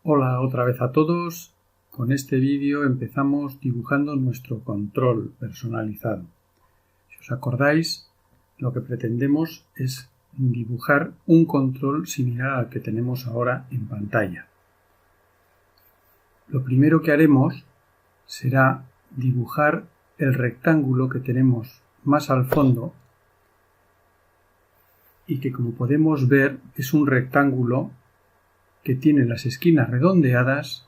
Hola otra vez a todos. Con este vídeo empezamos dibujando nuestro control personalizado. Si os acordáis, lo que pretendemos es dibujar un control similar al que tenemos ahora en pantalla. Lo primero que haremos será dibujar el rectángulo que tenemos más al fondo y que, como podemos ver, es un rectángulo que tiene las esquinas redondeadas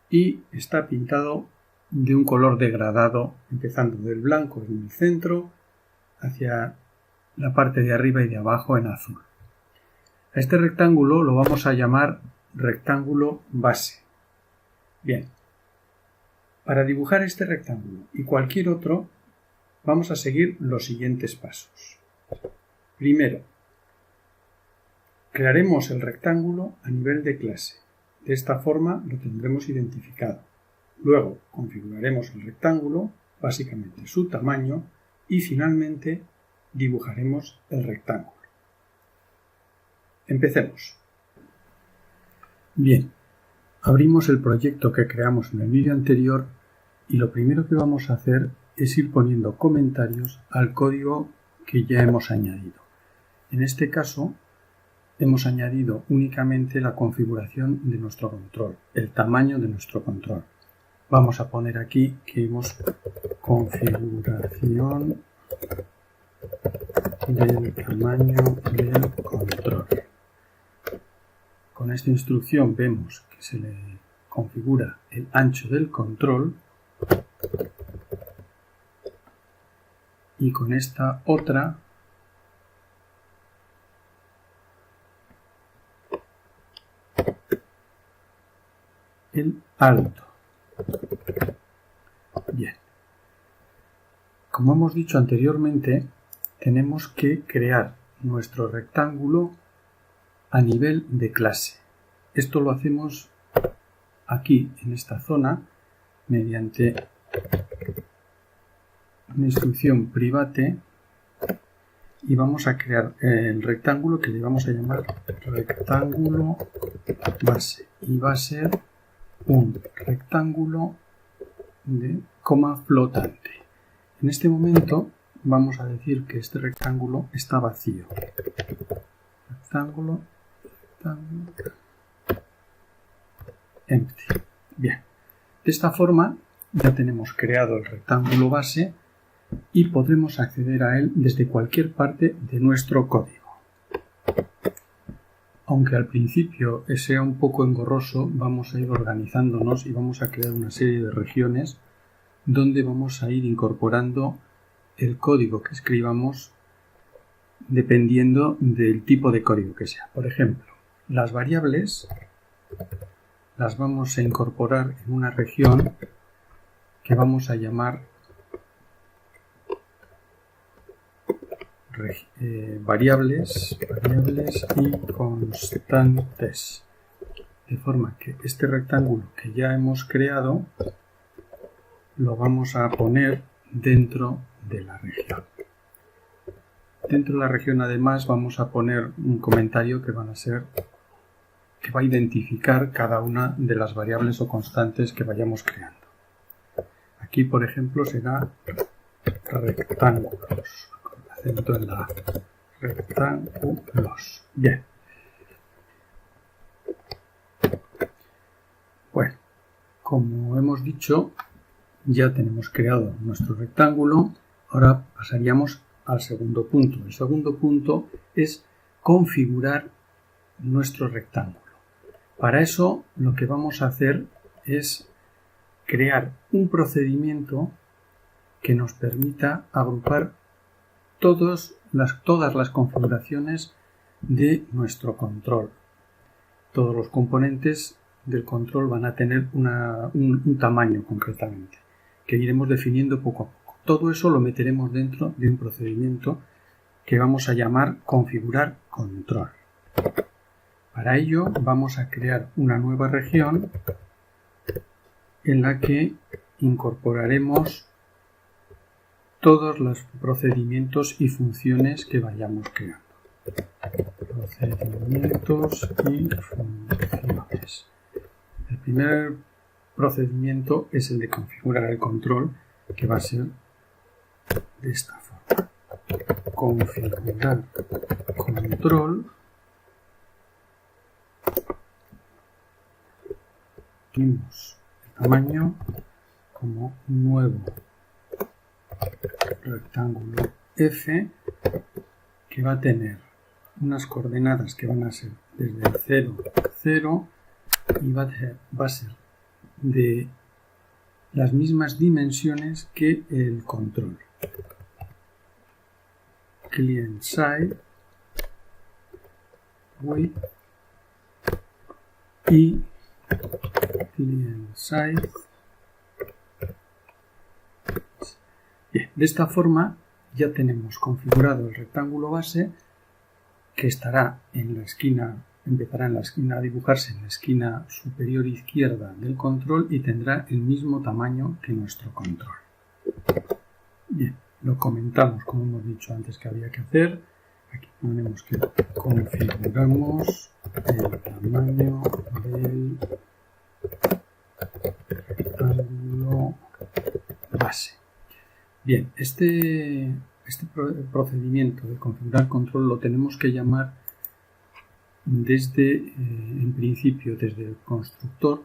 y está pintado de un color degradado, empezando del blanco en el centro hacia la parte de arriba y de abajo en azul. A este rectángulo lo vamos a llamar rectángulo base. Bien, para dibujar este rectángulo y cualquier otro vamos a seguir los siguientes pasos. Primero, crearemos el rectángulo a nivel de clase. De esta forma lo tendremos identificado. Luego configuraremos el rectángulo, básicamente su tamaño, y finalmente dibujaremos el rectángulo. Empecemos. Bien, abrimos el proyecto que creamos en el vídeo anterior y lo primero que vamos a hacer es ir poniendo comentarios al código que ya hemos añadido. En este caso, hemos añadido únicamente la configuración de nuestro control, el tamaño de nuestro control. Vamos a poner aquí que hemos configuración del tamaño del control. Con esta instrucción vemos que se le configura el ancho del control y con esta otra el alto. Bien. Como hemos dicho anteriormente, tenemos que crear nuestro rectángulo a nivel de clase. Esto lo hacemos aquí, en esta zona, mediante una instrucción private y vamos a crear el rectángulo que le vamos a llamar rectángulo base y va a ser un rectángulo de coma flotante. En este momento vamos a decir que este rectángulo está vacío. Rectángulo empty. Bien. De esta forma ya tenemos creado el rectángulo base y podremos acceder a él desde cualquier parte de nuestro código. Aunque al principio sea un poco engorroso, vamos a ir organizándonos y vamos a crear una serie de regiones donde vamos a ir incorporando el código que escribamos dependiendo del tipo de código que sea. Por ejemplo, las variables las vamos a incorporar en una región que vamos a llamar variables y constantes, de forma que este rectángulo que ya hemos creado lo vamos a poner dentro de la región. Dentro de la región además vamos a poner un comentario que va a identificar cada una de las variables o constantes que vayamos creando. Aquí, por ejemplo, será rectángulos. Acento en la A. Rectángulos. Bien. Bueno, como hemos dicho, ya tenemos creado nuestro rectángulo. Ahora pasaríamos al segundo punto. El segundo punto es configurar nuestro rectángulo. Para eso lo que vamos a hacer es crear un procedimiento que nos permita agrupar todas las configuraciones de nuestro control. Todos los componentes del control van a tener un tamaño concretamente, que iremos definiendo poco a poco. Todo eso lo meteremos dentro de un procedimiento que vamos a llamar configurar control. Para ello vamos a crear una nueva región en la que incorporaremos todos los procedimientos y funciones que vayamos creando. Procedimientos y funciones. primer procedimiento es el de configurar el control, que va a ser de esta forma. Configurar control. Tenemos el tamaño como un nuevo rectángulo F, que va a tener unas coordenadas que van a ser desde el 0, 0, y va a ser de las mismas dimensiones que el control. Client side, width y client side. Bien, de esta forma ya tenemos configurado el rectángulo base, que estará en la esquina, empezará en la esquina a dibujarse en la esquina superior izquierda del control y tendrá el mismo tamaño que nuestro control. Bien, lo comentamos como hemos dicho antes que había que hacer. Aquí ponemos que configuramos el tamaño del rectángulo base. Bien, este procedimiento de configurar control lo tenemos que llamar desde, en principio, desde el constructor,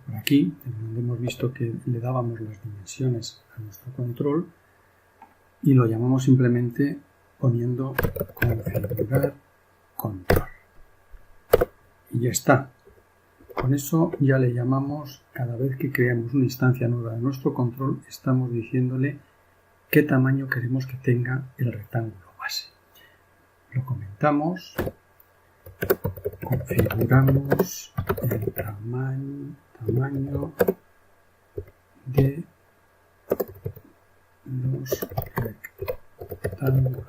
por aquí, donde hemos visto que le dábamos las dimensiones a nuestro control, y lo llamamos simplemente poniendo configurar control. Y ya está. Con eso ya le llamamos, cada vez que creamos una instancia nueva de nuestro control, estamos diciéndole qué tamaño queremos que tenga el rectángulo base. Lo comentamos, configuramos el tamaño de los rectángulos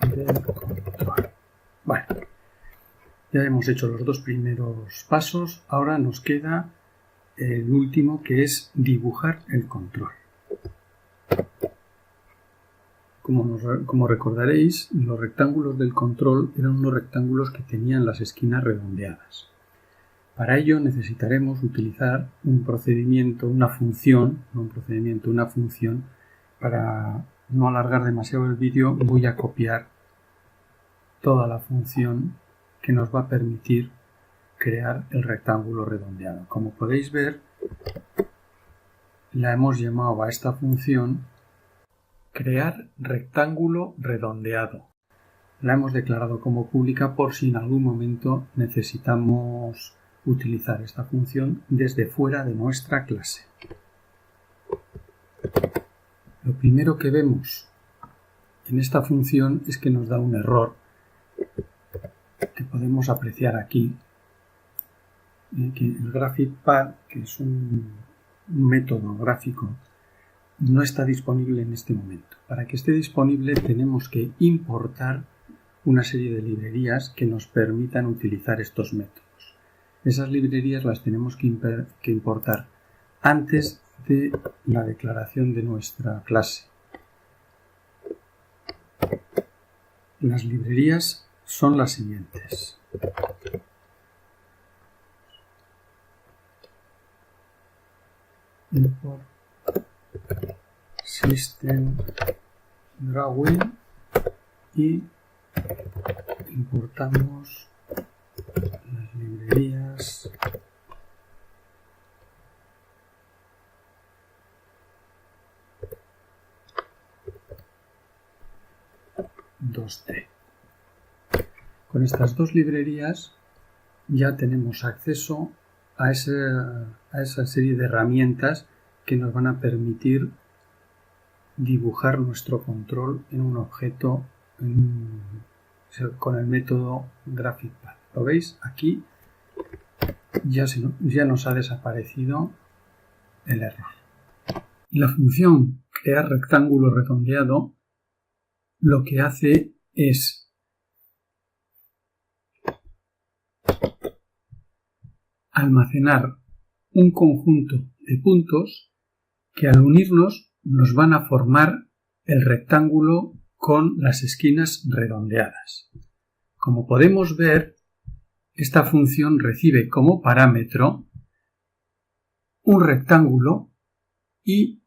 del control. Vale, ya hemos hecho los dos primeros pasos, ahora nos queda el último, que es dibujar el control. Como recordaréis, los rectángulos del control eran unos rectángulos que tenían las esquinas redondeadas. Para ello necesitaremos utilizar un procedimiento, una función. Para no alargar demasiado el vídeo, voy a copiar toda la función que nos va a permitir crear el rectángulo redondeado. Como podéis ver, la hemos llamado a esta función crear rectángulo redondeado. La hemos declarado como pública por si en algún momento necesitamos utilizar esta función desde fuera de nuestra clase. Lo primero que vemos en esta función es que nos da un error que podemos apreciar aquí, que el GraphicPad, que es un método gráfico, no está disponible en este momento. Para que esté disponible tenemos que importar una serie de librerías que nos permitan utilizar estos métodos. Esas librerías las tenemos que importar antes de la declaración de nuestra clase. Las librerías son las siguientes. Import System Drawing y importamos las librerías Con estas dos librerías ya tenemos acceso a esa serie de herramientas que nos van a permitir dibujar nuestro control en un objeto con el método GraphicPad. ¿Lo veis? Aquí ya nos ha desaparecido el error. La función crear rectángulo redondeado lo que hace es almacenar un conjunto de puntos que al unirnos nos van a formar el rectángulo con las esquinas redondeadas. Como podemos ver, esta función recibe como parámetro un rectángulo y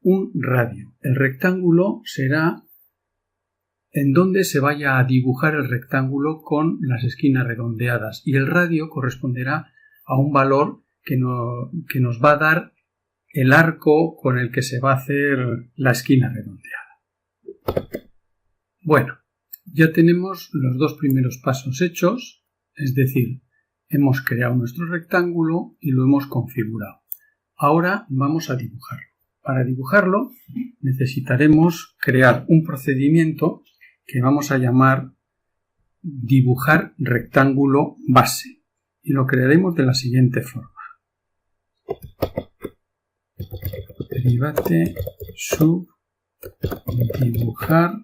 un radio. El rectángulo será en donde se vaya a dibujar el rectángulo con las esquinas redondeadas y el radio corresponderá a un valor que nos va a dar el arco con el que se va a hacer la esquina redondeada. Bueno, ya tenemos los dos primeros pasos hechos, es decir, hemos creado nuestro rectángulo y lo hemos configurado. Ahora vamos a dibujarlo. Para dibujarlo necesitaremos crear un procedimiento que vamos a llamar dibujar rectángulo base y lo crearemos de la siguiente forma. Derivate sub dibujar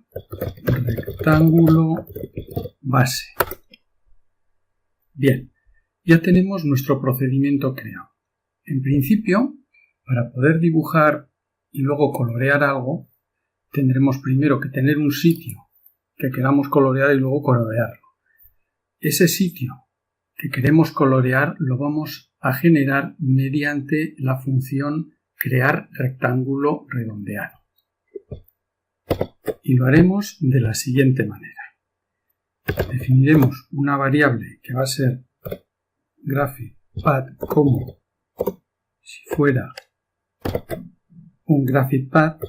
rectángulo base. Bien, ya tenemos nuestro procedimiento creado. En principio, para poder dibujar y luego colorear algo, tendremos primero que tener un sitio que queramos colorear y luego colorearlo. Ese sitio que queremos colorear lo vamos a generar mediante la función crear rectángulo redondeado. Y lo haremos de la siguiente manera. Definiremos una variable que va a ser graphicPath como si fuera un graphicPath,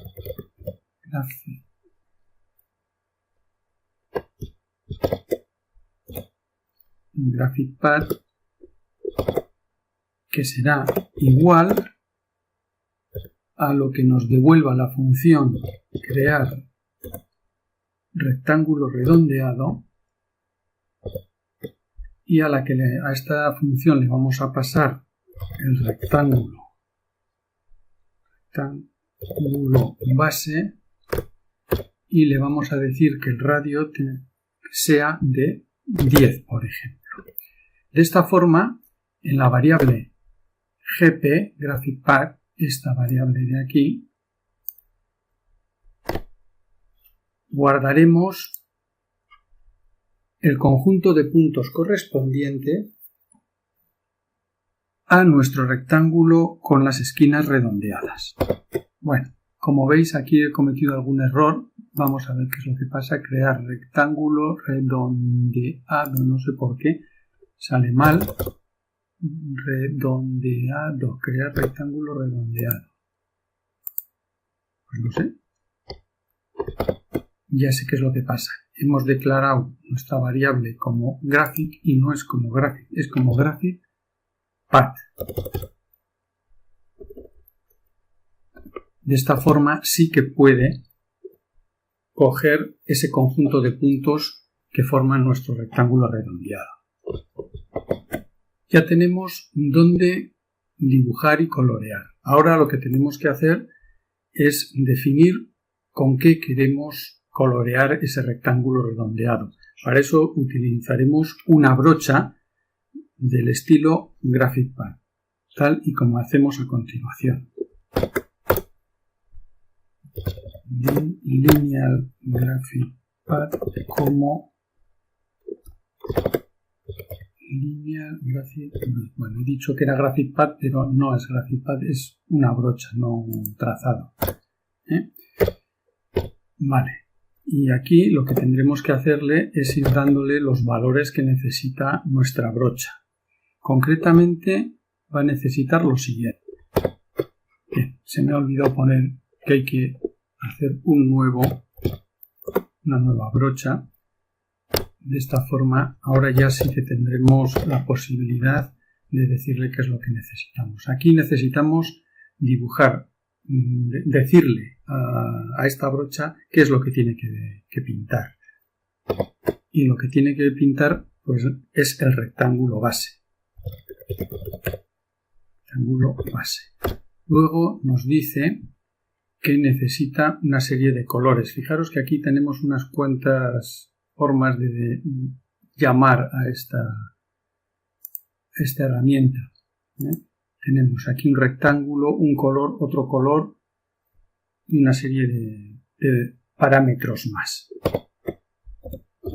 que será igual a lo que nos devuelva la función crear rectángulo redondeado y a esta función le vamos a pasar el rectángulo base y le vamos a decir que el radio sea de 10, por ejemplo. De esta forma, en la variable gp, graphicPath, esta variable de aquí, guardaremos el conjunto de puntos correspondiente a nuestro rectángulo con las esquinas redondeadas. Bueno, como veis aquí he cometido algún error. Vamos a ver qué es lo que pasa. Crear rectángulo redondeado, no sé por qué, sale mal. Redondeado, crear rectángulo redondeado. Pues no sé. Ya sé qué es lo que pasa. Hemos declarado nuestra variable como graphic y no es como graphic, es como graphicPath. De esta forma sí que puede coger ese conjunto de puntos que forman nuestro rectángulo redondeado. Ya tenemos dónde dibujar y colorear. Ahora lo que tenemos que hacer es definir con qué queremos colorear ese rectángulo redondeado. Para eso utilizaremos una brocha del estilo graphicPath, tal y como hacemos a continuación. Linear graphicPath como bueno, he dicho que era graphicPath, pero no es graphicPath, es una brocha, no un trazado. Vale, y aquí lo que tendremos que hacerle es ir dándole los valores que necesita nuestra brocha. Concretamente va a necesitar lo siguiente. Bien, se me ha olvidado poner que hay que hacer una nueva brocha. De esta forma, ahora ya sí que tendremos la posibilidad de decirle qué es lo que necesitamos. Aquí necesitamos dibujar, decirle a esta brocha qué es lo que tiene que pintar. Y lo que tiene que pintar pues, es el rectángulo base. Luego nos dice que necesita una serie de colores. Fijaros que aquí tenemos unas cuantas formas de llamar a esta herramienta. Tenemos aquí un rectángulo, un color, otro color y una serie de parámetros más.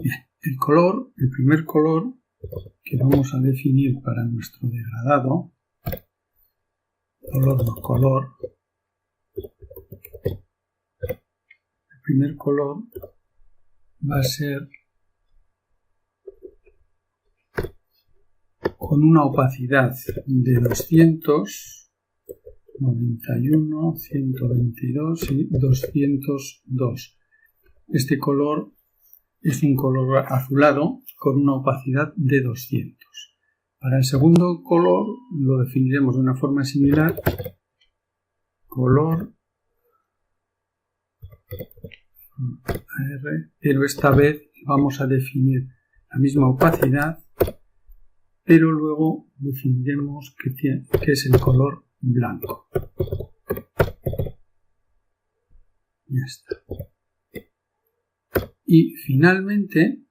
Bien, el primer color que vamos a definir para nuestro degradado color. El primer color va a ser con una opacidad de 200, 91, 122 y 202. Este color es un color azulado con una opacidad de 200. Para el segundo color lo definiremos de una forma similar. Color AR, pero esta vez vamos a definir la misma opacidad, pero luego definiremos que es el color blanco. Ya está. Y finalmente,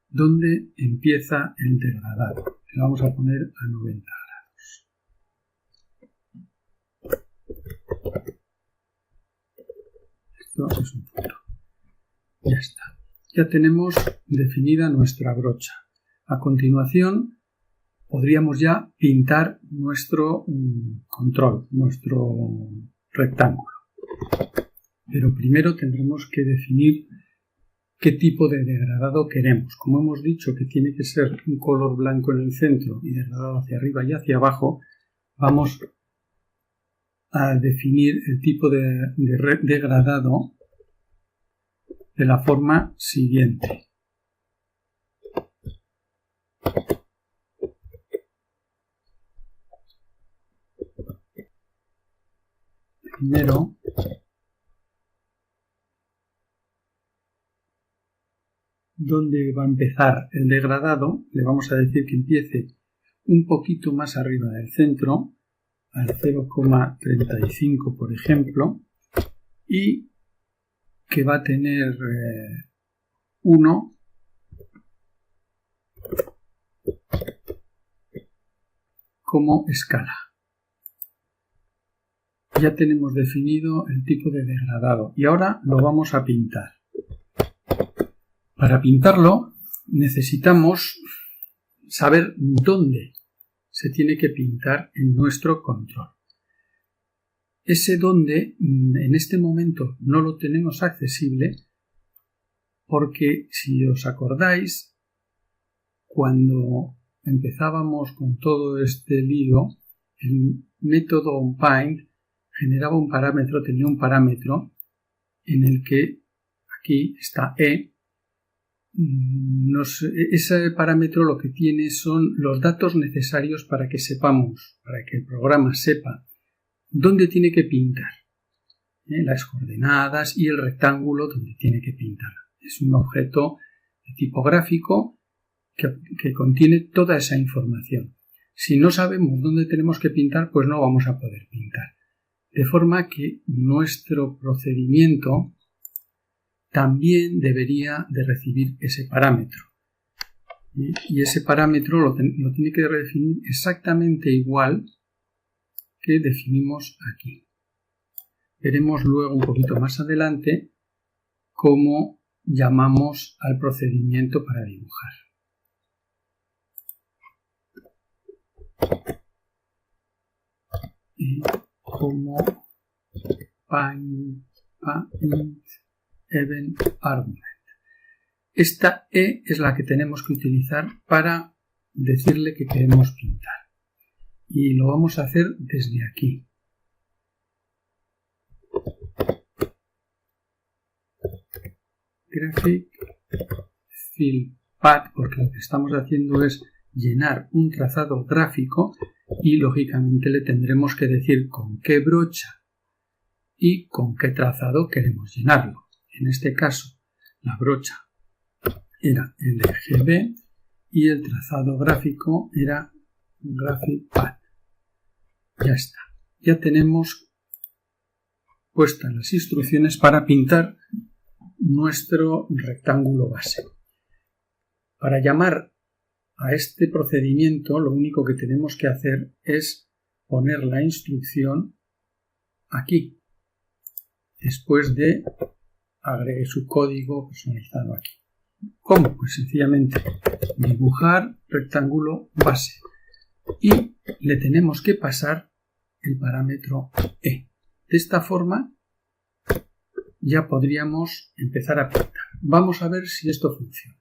¿dónde empieza el degradado? Le vamos a poner a 90 grados. Esto es un punto. Ya está. Ya tenemos definida nuestra brocha. A continuación, podríamos ya pintar nuestro control, nuestro rectángulo. Pero primero tendremos que definir qué tipo de degradado queremos. Como hemos dicho que tiene que ser un color blanco en el centro y degradado hacia arriba y hacia abajo, vamos a definir el tipo de degradado de la forma siguiente. Primero, ¿dónde va a empezar el degradado? Le vamos a decir que empiece un poquito más arriba del centro, al 0,35 por ejemplo, y que va a tener 1 como escala. Ya tenemos definido el tipo de degradado y ahora lo vamos a pintar. Para pintarlo necesitamos saber dónde se tiene que pintar en nuestro control. Ese dónde en este momento no lo tenemos accesible porque, si os acordáis, cuando empezábamos con todo este lío, el método onPaint generaba un parámetro, tenía un parámetro en el que aquí está E. Ese parámetro lo que tiene son los datos necesarios para que sepamos, para que el programa sepa dónde tiene que pintar, las coordenadas y el rectángulo donde tiene que pintar. Es un objeto de tipo gráfico que contiene toda esa información. Si no sabemos dónde tenemos que pintar, pues no vamos a poder pintar. De forma que nuestro procedimiento también debería de recibir ese parámetro. Y ese parámetro lo tiene que definir exactamente igual que definimos aquí. Veremos luego un poquito más adelante cómo llamamos al procedimiento para dibujar. Y como paint event argument. Esta E es la que tenemos que utilizar para decirle que queremos pintar. Y lo vamos a hacer desde aquí. Graphic Fill Path, porque lo que estamos haciendo es llenar un trazado gráfico y lógicamente le tendremos que decir con qué brocha y con qué trazado queremos llenarlo. En este caso, la brocha era LGB y el trazado gráfico era Graphic Path. Ya está. Ya tenemos puestas las instrucciones para pintar nuestro rectángulo base. Para llamar a este procedimiento, lo único que tenemos que hacer es poner la instrucción aquí, después de agregue su código personalizado aquí. ¿Cómo? Pues sencillamente dibujar rectángulo base y le tenemos que pasar el parámetro E. De esta forma ya podríamos empezar a pintar. Vamos a ver si esto funciona.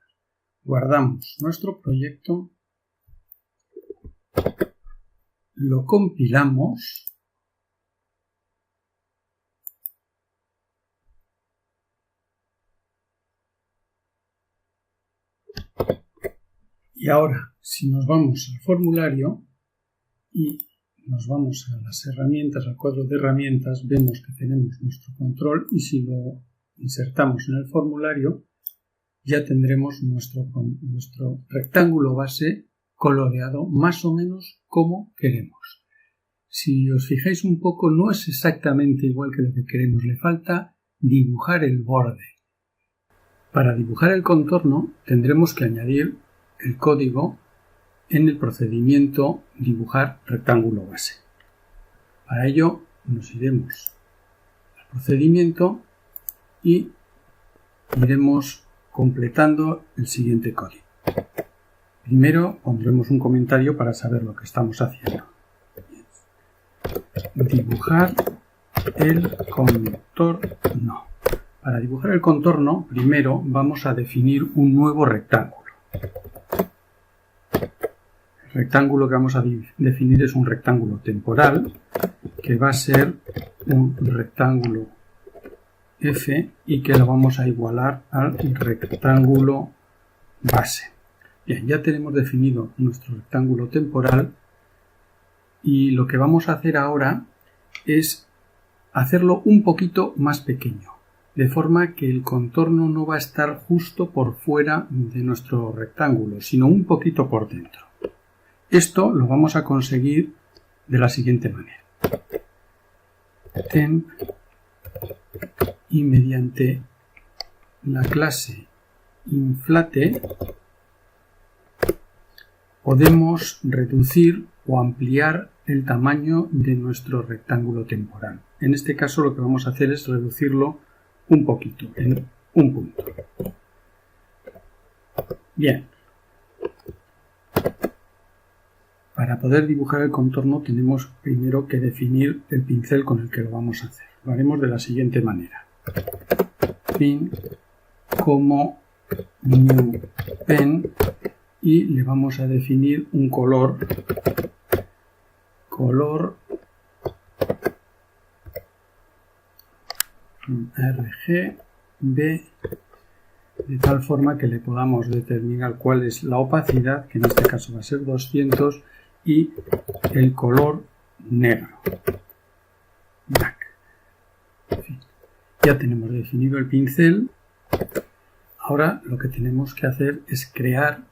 Guardamos nuestro proyecto, lo compilamos y ahora si nos vamos al formulario y nos vamos a las herramientas, al cuadro de herramientas, vemos que tenemos nuestro control y si lo insertamos en el formulario ya tendremos nuestro rectángulo base coloreado más o menos como queremos. Si os fijáis un poco, no es exactamente igual que lo que queremos, le falta dibujar el borde. Para dibujar el contorno tendremos que añadir el código en el procedimiento dibujar rectángulo base. Para ello nos iremos al procedimiento y iremos completando el siguiente código. Primero pondremos un comentario para saber lo que estamos haciendo. Dibujar el contorno. Para dibujar el contorno, primero vamos a definir un nuevo rectángulo. El rectángulo que vamos a definir es un rectángulo temporal, que va a ser un rectángulo F y que lo vamos a igualar al rectángulo base. Bien, ya tenemos definido nuestro rectángulo temporal y lo que vamos a hacer ahora es hacerlo un poquito más pequeño, de forma que el contorno no va a estar justo por fuera de nuestro rectángulo, sino un poquito por dentro. Esto lo vamos a conseguir de la siguiente manera. Temp y mediante la clase inflate podemos reducir o ampliar el tamaño de nuestro rectángulo temporal. En este caso lo que vamos a hacer es reducirlo un poquito, en un punto. Bien. Para poder dibujar el contorno tenemos primero que definir el pincel con el que lo vamos a hacer. Lo haremos de la siguiente manera. Pin como new pen y le vamos a definir un color RGB, de tal forma que le podamos determinar cuál es la opacidad, que en este caso va a ser 200, y el color negro, black. En fin, ya tenemos definido el pincel. Ahora lo que tenemos que hacer es crear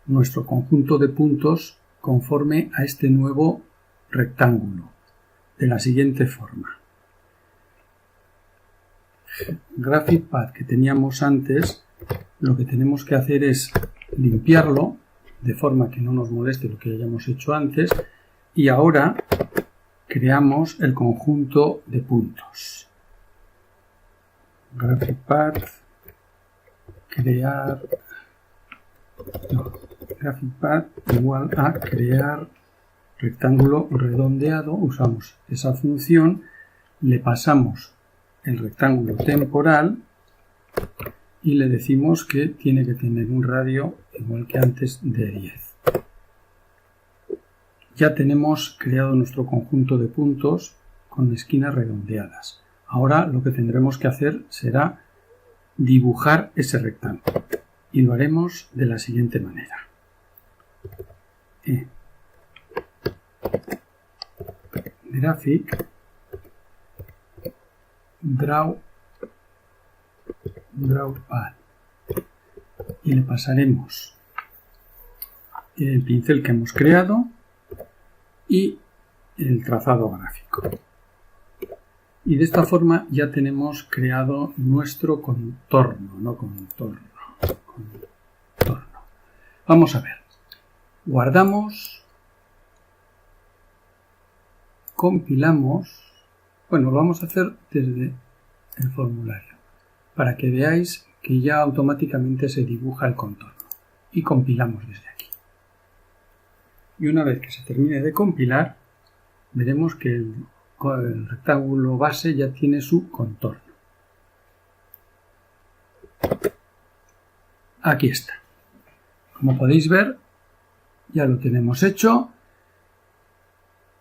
nuestro conjunto de puntos conforme a este nuevo rectángulo, de la siguiente forma. Graphic Path que teníamos antes, lo que tenemos que hacer es limpiarlo de forma que no nos moleste lo que hayamos hecho antes y ahora creamos el conjunto de puntos. Graphic Path, Graphic Path igual a crear rectángulo redondeado. Usamos esa función, le pasamos el rectángulo temporal y le decimos que tiene que tener un radio igual que antes de 10. Ya tenemos creado nuestro conjunto de puntos con esquinas redondeadas. Ahora lo que tendremos que hacer será dibujar ese rectángulo y lo haremos de la siguiente manera. Graphic Draw Path y le pasaremos el pincel que hemos creado y el trazado gráfico. Y de esta forma ya tenemos creado nuestro contorno, contorno. Vamos a ver. Guardamos, compilamos. Bueno, lo vamos a hacer desde el formulario para que veáis que ya automáticamente se dibuja el contorno y compilamos desde aquí. Y una vez que se termine de compilar, veremos que el rectángulo base ya tiene su contorno. Aquí está. Como podéis ver, ya lo tenemos hecho.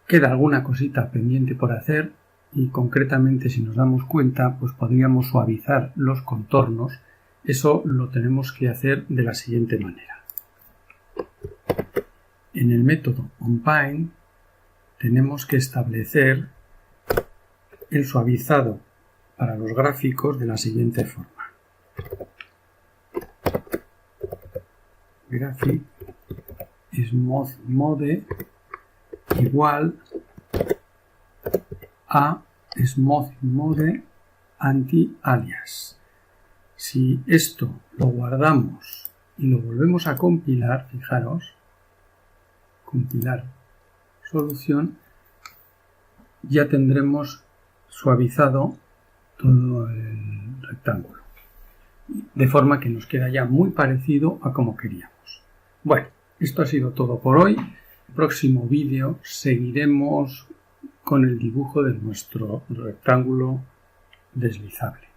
Queda alguna cosita pendiente por hacer y concretamente, si nos damos cuenta, pues podríamos suavizar los contornos. Eso lo tenemos que hacer de la siguiente manera. En el método onPaint tenemos que establecer el suavizado para los gráficos de la siguiente forma. Graphic Smooth Mode igual a Smooth Mode Anti-Alias. Si esto lo guardamos y lo volvemos a compilar, fijaros, compilar solución, ya tendremos suavizado todo el rectángulo, de forma que nos queda ya muy parecido a como queríamos. Bueno, esto ha sido todo por hoy. En el próximo vídeo seguiremos con el dibujo de nuestro rectángulo deslizable.